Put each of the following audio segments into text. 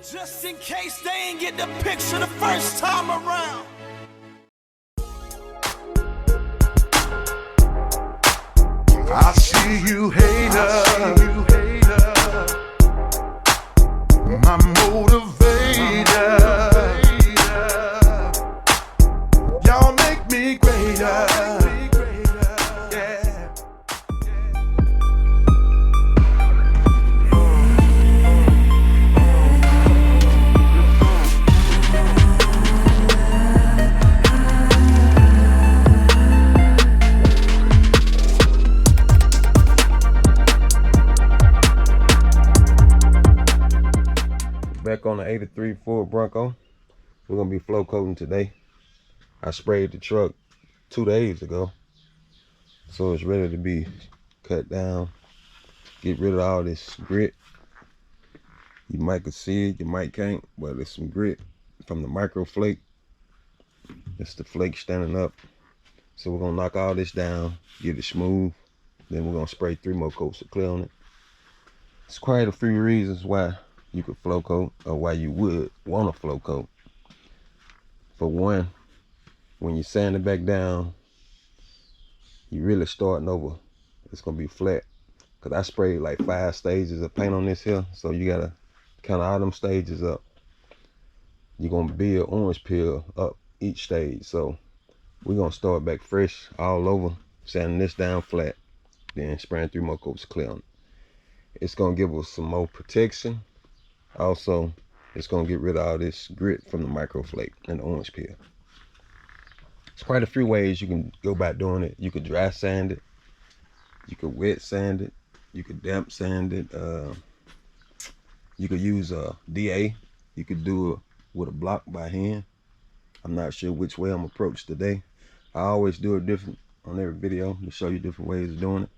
Just in case they ain't get the picture the first time around. I see you, hater. My motivator. Y'all make me greater. Yeah. Back on the 83 Ford Bronco. We're gonna be flow coating today. I sprayed the truck 2 days ago, so it's ready to be cut down. Get rid of all this grit. You might can see it, you might can't, but there's some grit from the micro flake. It's the flake standing up. So we're gonna knock all this down, get it smooth. Then we're gonna spray 3 more coats of clear on it. It's quite a few reasons why you could flow coat, or why you would want to flow coat. For one, when you sand it back down, you really starting over. It's gonna be flat. Cause I sprayed like 5 stages of paint on this here, so you gotta count all them stages up. You're gonna build orange peel up each stage. So we're gonna start back fresh all over, sanding this down flat, then spraying 3 more coats of clear on it. It's gonna give us some more protection. Also, it's gonna get rid of all this grit from the micro flake and the orange peel. There's quite a few ways you can go about doing it. You could dry sand it, you could wet sand it, you could damp sand it. You could use a DA. You could do it with a block by hand. I'm not sure which way I'm approached today. I always do it different on every video to show you different ways of doing it.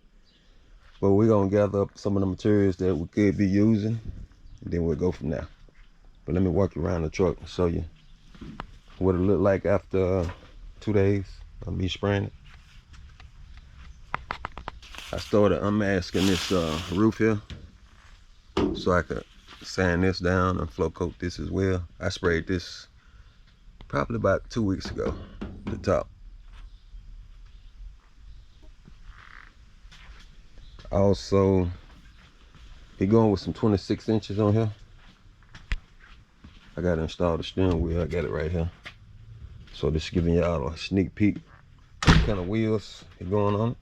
But we're gonna gather up some of the materials that we could be using, and then we'll go from there. But let me walk you around the truck and show you what it looked like after 2 days of me spraying it. I started unmasking this roof here so I could sand this down and flow coat this as well. I sprayed this probably about 2 weeks ago, the top. Also, he going with some 26 inches on here. I got to install the steering wheel. I got it right here. So this is giving y'all a sneak peek what kind of wheels are going on it.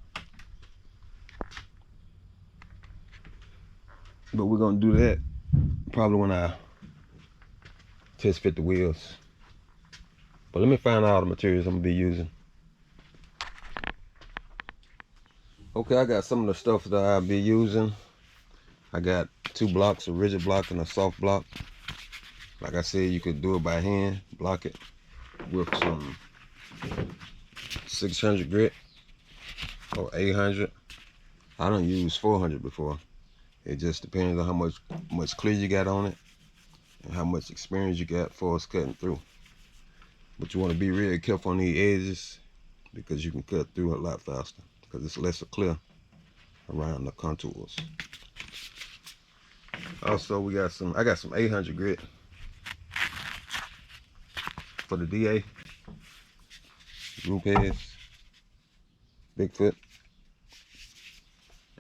But we're gonna do that probably when I test fit the wheels. But let me find out all the materials I'm gonna be using. Okay, I got some of the stuff that I'll be using. I got 2 blocks, a rigid block and a soft block. Like I said, you could do it by hand, block it with some 600 grit or 800. I don't use 400 before. It just depends on how much clear you got on it and how much experience you got for us cutting through. But you want to be really careful on these edges because you can cut through a lot faster because it's less clear around the contours. Also, I got some 800 grit for the DA, group heads, Bigfoot,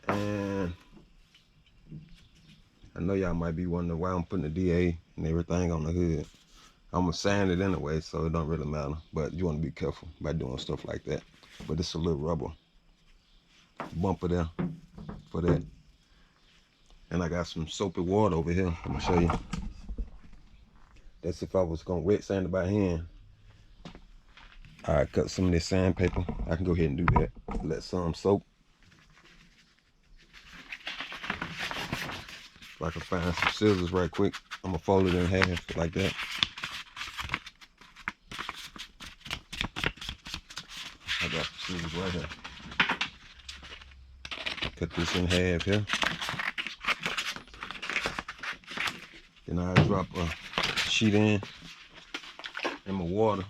and I know y'all might be wondering why I'm putting the DA and everything on the hood. I'm gonna sand it anyway, so it don't really matter. But you want to be careful by doing stuff like that. But it's a little rubber bumper there for that. And I got some soapy water over here. I'm gonna show you. That's if I was gonna wet sand it by hand. I cut some of this sandpaper. I can go ahead and do that. Let some soak. If I can find some scissors right quick, I'm gonna fold it in half like that. I got some scissors right here. Cut this in half here. Then I drop a sheet in my water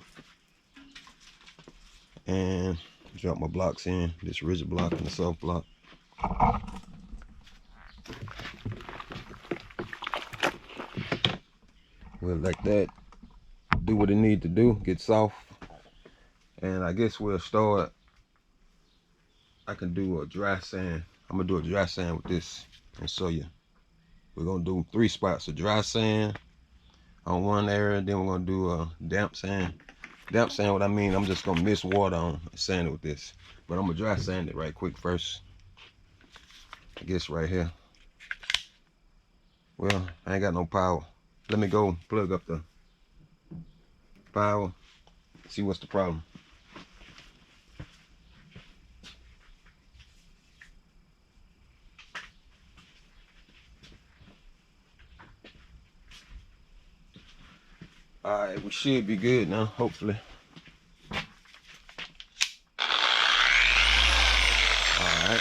and drop my blocks in, this rigid block and the soft block. We'll let that do what it need to do, get soft. And I guess we'll start. I can do a dry sand. I'm gonna do a dry sand with this and show you. We're gonna do 3 spots of dry sand on one area, then we're gonna do a damp sand. Damp sand, what I mean, I'm just gonna mix water on and sand it with this. But I'm gonna dry sand it right quick first. I guess right here. Well, I ain't got no power. Let me go plug up the power, see what's the problem. All right, we should be good now, hopefully. All right.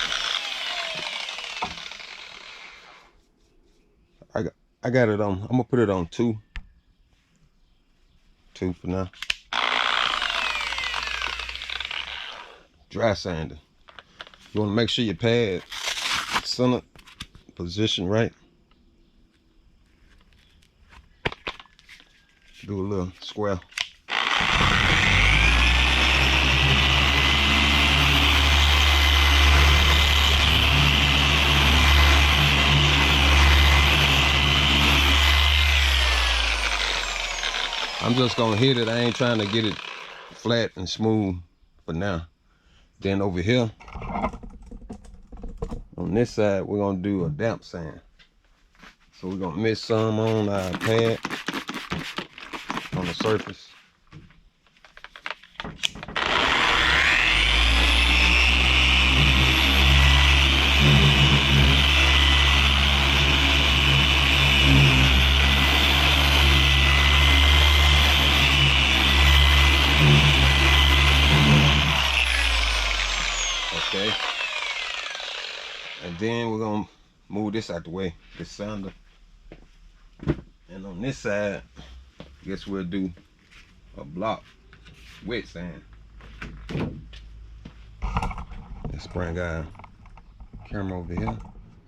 I got it on. I'm gonna put it on 2. 2 for now. Dry sanding. You want to make sure your pad center position right. Do a little square. I'm just gonna hit it. I ain't trying to get it flat and smooth for now. Then over here, on this side, we're gonna do a damp sand. So we're gonna mix some on our pad, on the surface. Okay. And then we're gonna move this out the way, this sander. And on this side, I guess we'll do a block wet sand. Let's bring our camera over here,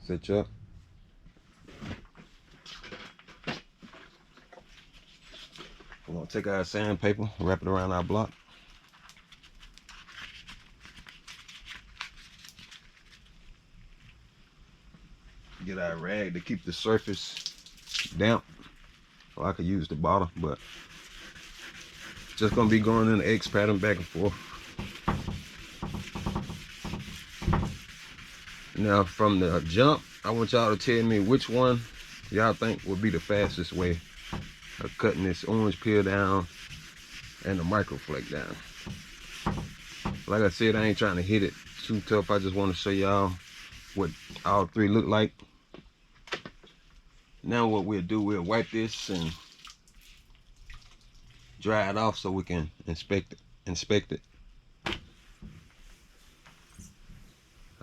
set you up. We're gonna take our sandpaper, wrap it around our block. Get our rag to keep the surface damp. Or I could use the bottle, but just gonna be going in the X pattern back and forth. Now from the jump, I want y'all to tell me which one y'all think would be the fastest way of cutting this orange peel down and the microflake down. Like I said, I ain't trying to hit it too tough. I just want to show y'all what all 3 look like. Now what we'll do, we'll wipe this and dry it off so we can inspect it.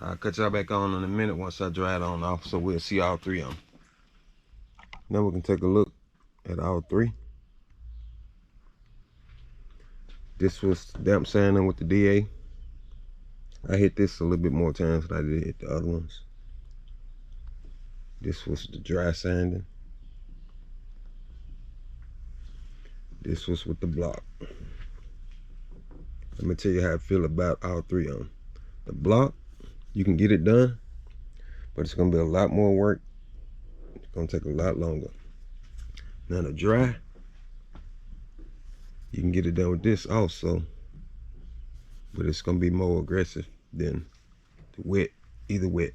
I'll cut y'all back on in a minute once I dry it on off, so we'll see all 3 of them. Now we can take a look at all 3. This was damp sanding with the DA. I hit this a little bit more times than I did hit the other ones. This was the dry sanding. This was with the block. Let me tell you how I feel about all 3 of them. The block, you can get it done, but it's gonna be a lot more work. It's gonna take a lot longer. Now the dry, you can get it done with this also, but it's gonna be more aggressive than the wet, either wet.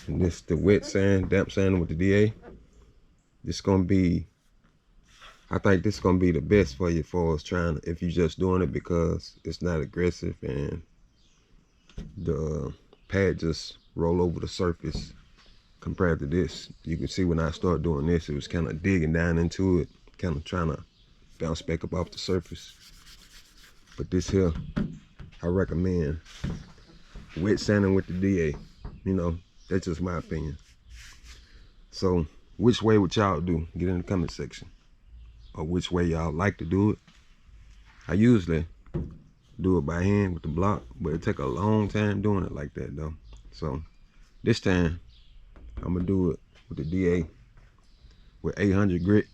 And this the wet sand, damp sand with the DA. This gonna be, I think this gonna be the best for you for us trying, if you're just doing it because it's not aggressive and the pad just roll over the surface compared to this. You can see when I started doing this, it was kind of digging down into it, kind of trying to bounce back up off the surface. But this here, I recommend wet sanding with the DA. You know, that's just my opinion. So which way would y'all do? Get in the comment section. Or which way y'all like to do it. I usually do it by hand with the block, but it take a long time doing it like that though. So this time I'm gonna do it with the DA. with 800 grit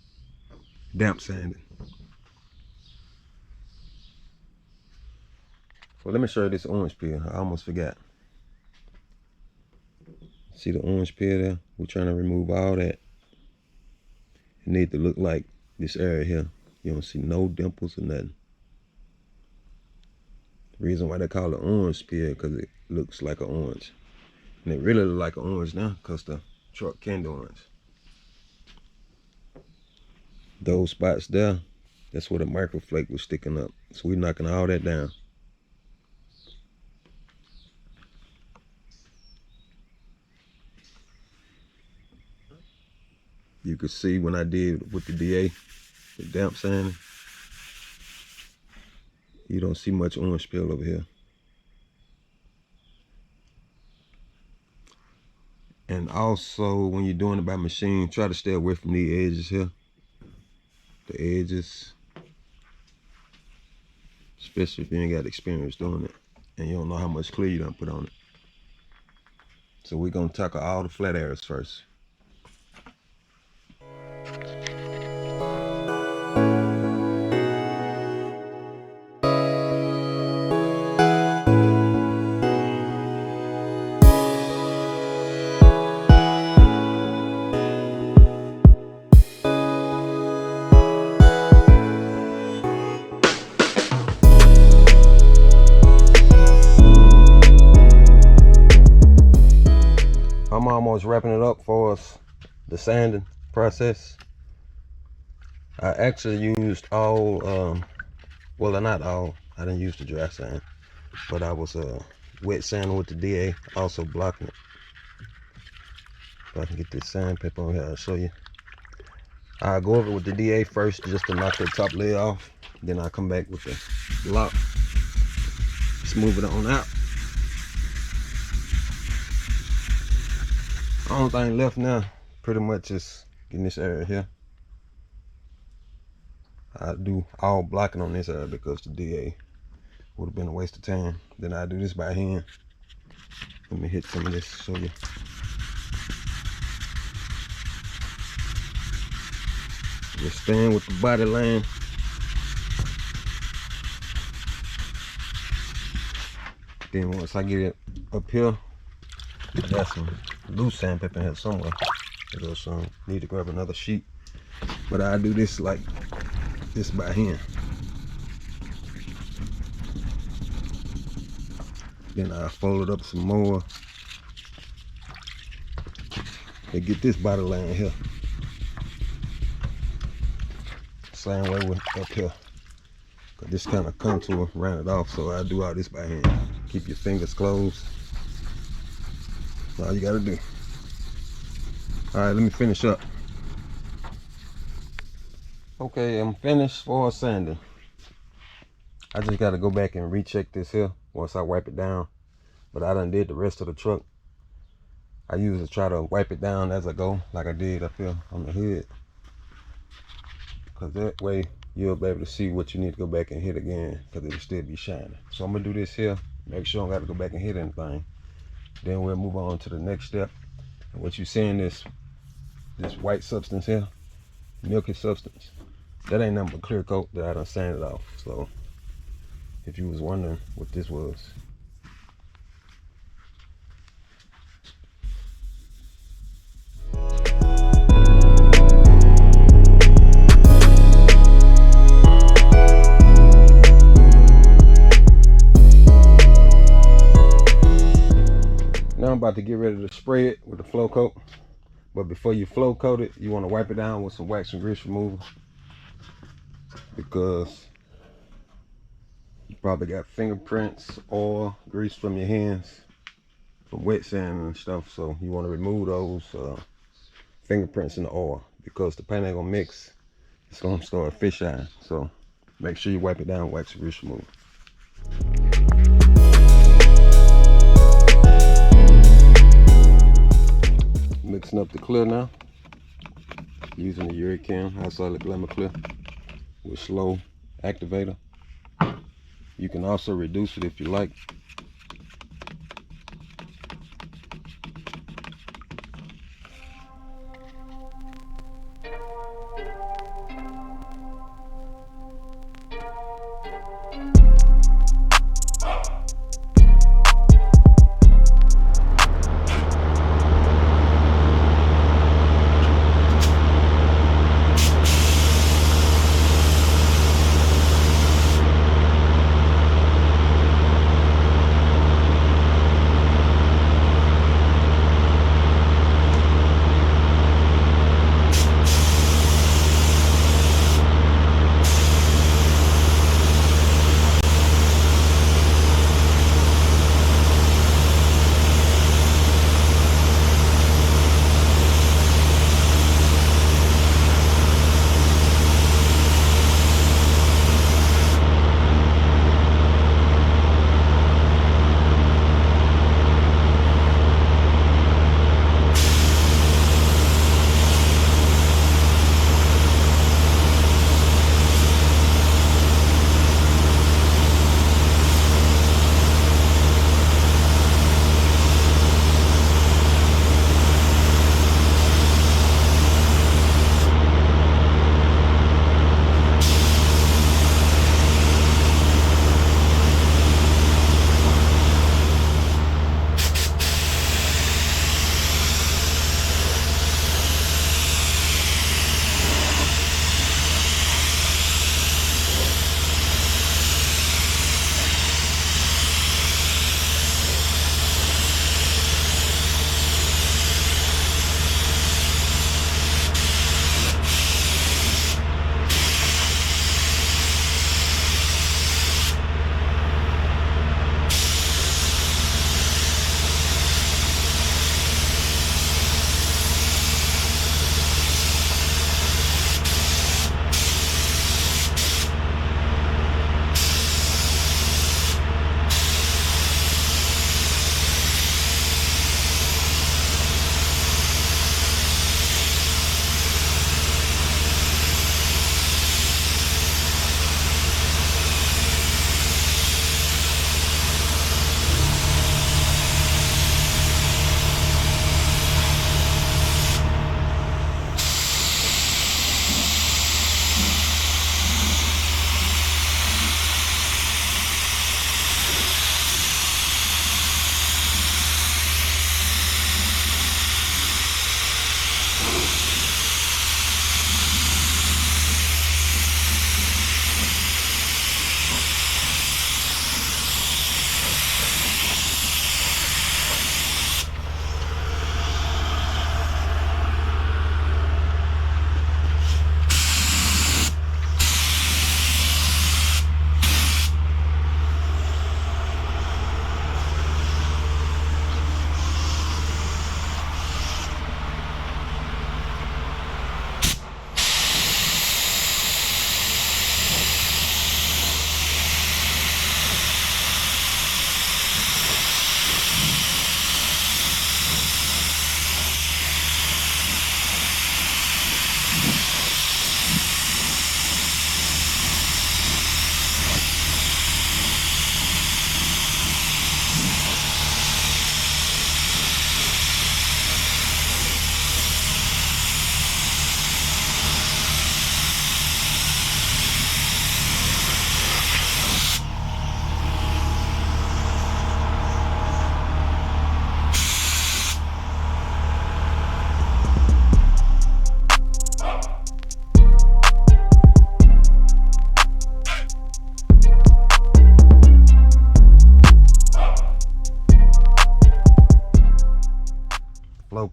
damp sanding. So let me show you this orange peel. I almost forgot. See the orange peel there? We're trying to remove all that. It need to look like this area here. You don't see no dimples or nothing. The reason why they call it orange peel because it looks like an orange. And it really look like an orange now because the truck candy orange. Those spots there, that's where the microflake was sticking up. So we're knocking all that down. You could see when I did with the DA, the damp sanding, you don't see much orange peel over here. And also, when you're doing it by machine, try to stay away from these edges here. The edges, especially if you ain't got experience doing it and you don't know how much clear you done put on it. So we're gonna tackle all the flat areas first. I'm almost wrapping it up for us, the sanding process. I actually used all, well, not all, I didn't use the dry sand, but I was wet sanding with the DA, also blocking it. If I can get this sandpaper on here, I'll show you. I'll go over it with the DA first just to knock the top layer off. Then I'll come back with the block, smooth it on out. Only thing left now, pretty much is getting this area here. I do all blocking on this area because the DA would have been a waste of time. Then I do this by hand. Let me hit some of this to show you. Just staying with the body line. Then once I get it up here, I got some loose sandpaper in here somewhere. So need to grab another sheet. But I do this like this by hand. Then I fold it up some more and get this body line here. Same way with up here. Cause this kind of contour round it off, so I do all this by hand. Keep your fingers closed. That's all you gotta do. All right, let me finish up. Okay, I'm finished for sanding. I just gotta go back and recheck this here once I wipe it down. But I done did the rest of the truck. I usually try to wipe it down as I go, like I did up here on the hood. Cause that way you'll be able to see what you need to go back and hit again, cause it'll still be shining. So I'm gonna do this here, make sure I don't gotta go back and hit anything. Then we'll move on to the next step. And what you seeing this white substance here, milky substance, that ain't nothing but clear coat that I done sanded off. So if you was wondering what this was. Now I'm about to get ready to spray it with the flow coat. But before you flow coat it, you want to wipe it down with some wax and grease remover, because you probably got fingerprints, oil, grease from your hands from wet sand and stuff. So you want to remove those fingerprints in the oil, because the paint ain't gonna mix. It's gonna start fisheye. So make sure you wipe it down with wax and grease remover. Mixing up the clear now, using the Uricam high solid glamour clear with slow activator. You can also reduce it if you like.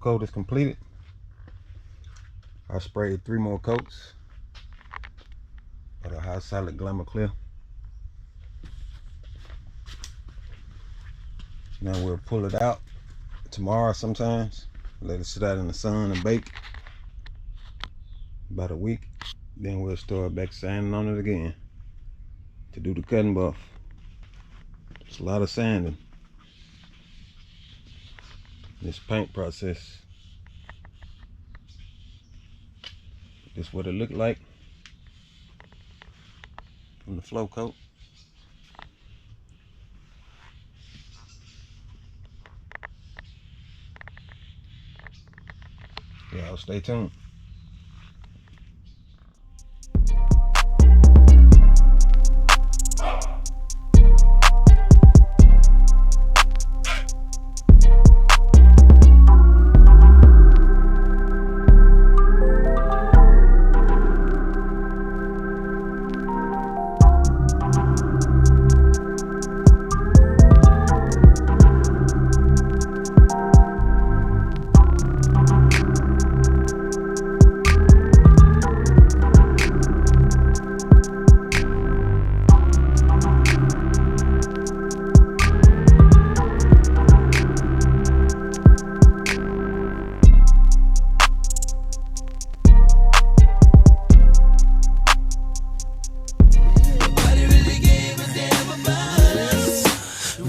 coat is completed. I sprayed 3 more coats of the High Solid Glamour Clear. Now we'll pull it out tomorrow sometimes. Let it sit out in the sun and bake about a week. Then we'll start back sanding on it again to do the cutting buff. It's a lot of sanding. This paint process. This is what it looked like from the flow coat. Y'all stay tuned.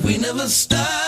We never stop.